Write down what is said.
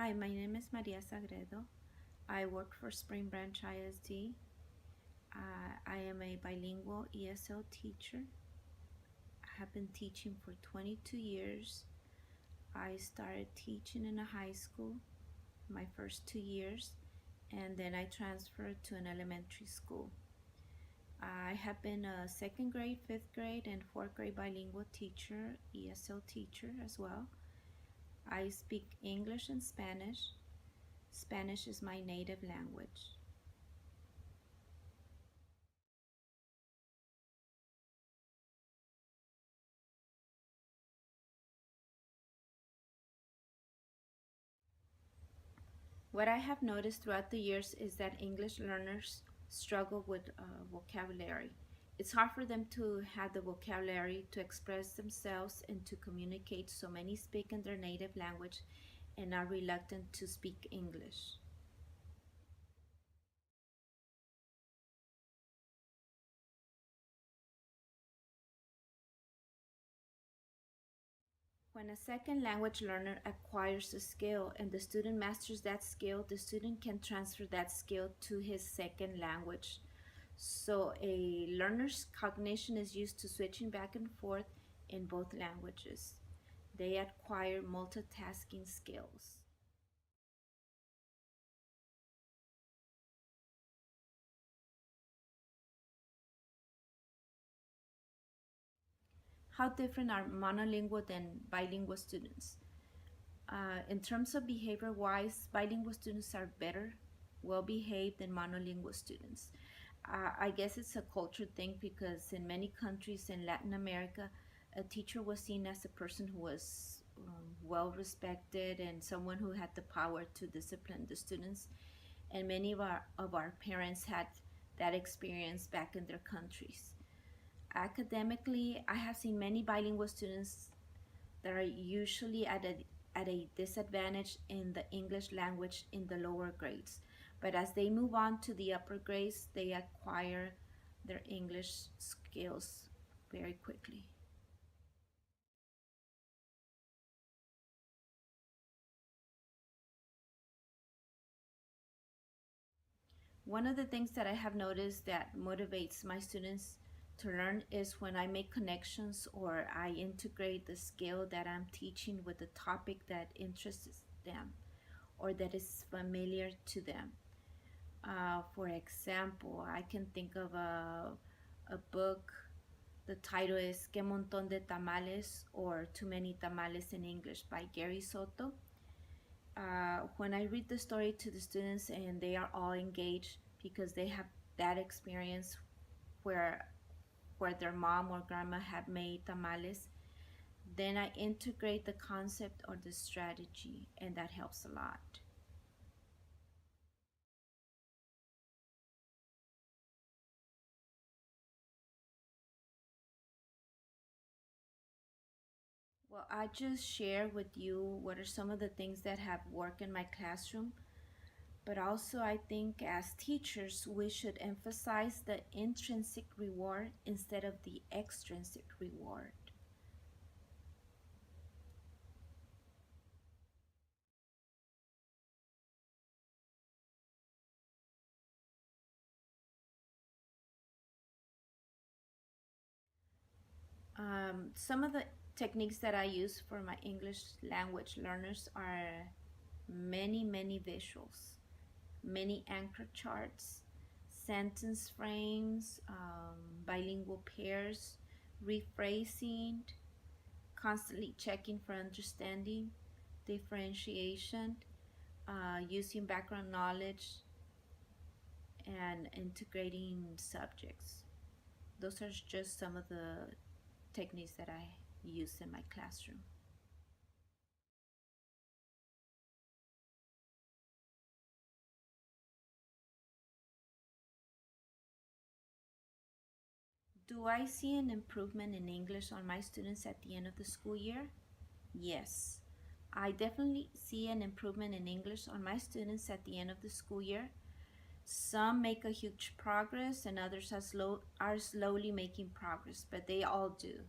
Hi, my name is Maria Sagredo. I work for Spring Branch ISD. I am a bilingual ESL teacher. I have been teaching for 22 years. I started teaching in a high school my first 2 years, and then I transferred to an elementary school. I have been a second grade, fifth grade, and fourth grade bilingual teacher, ESL teacher as well. I speak English and Spanish. Spanish is my native language. What I have noticed throughout the years is that English learners struggle with vocabulary. It's hard for them to have the vocabulary to express themselves and to communicate, so many speak in their native language and are reluctant to speak English. When a second language learner acquires a skill and the student masters that skill, the student can transfer that skill to his second language. So a learner's cognition is used to switching back and forth in both languages. They acquire multitasking skills. How different are monolingual than bilingual students? In terms of behavior wise, bilingual students are better, well behaved than monolingual students. I guess it's a culture thing because in many countries in Latin America, a teacher was seen as a person who was well respected and someone who had the power to discipline the students. And many of our parents had that experience back in their countries. Academically, I have seen many bilingual students that are usually at a disadvantage in the English language in the lower grades. But as they move on to the upper grades, they acquire their English skills very quickly. One of the things that I have noticed that motivates my students to learn is when I make connections or I integrate the skill that I'm teaching with the topic that interests them or that is familiar to them. For example, I can think of a book. The title is Que Montón de Tamales or Too Many Tamales in English by Gary Soto. When I read the story to the students and they are all engaged because they have that experience where their mom or grandma have made tamales, then I integrate the concept or the strategy, and that helps a lot. Well, I just share with you what are some of the things that have worked in my classroom, but also I think as teachers, we should emphasize the intrinsic reward instead of the extrinsic reward. Some of the techniques that I use for my English language learners are many visuals, many anchor charts, sentence frames, bilingual pairs, rephrasing, constantly checking for understanding, differentiation, using background knowledge, and integrating subjects. Those are just some of the techniques that I use in my classroom. Do I see an improvement in English on my students at the end of the school year? Yes. I definitely see an improvement in English on my students at the end of the school year. Some make a huge progress and others are slowly making progress, but they all do.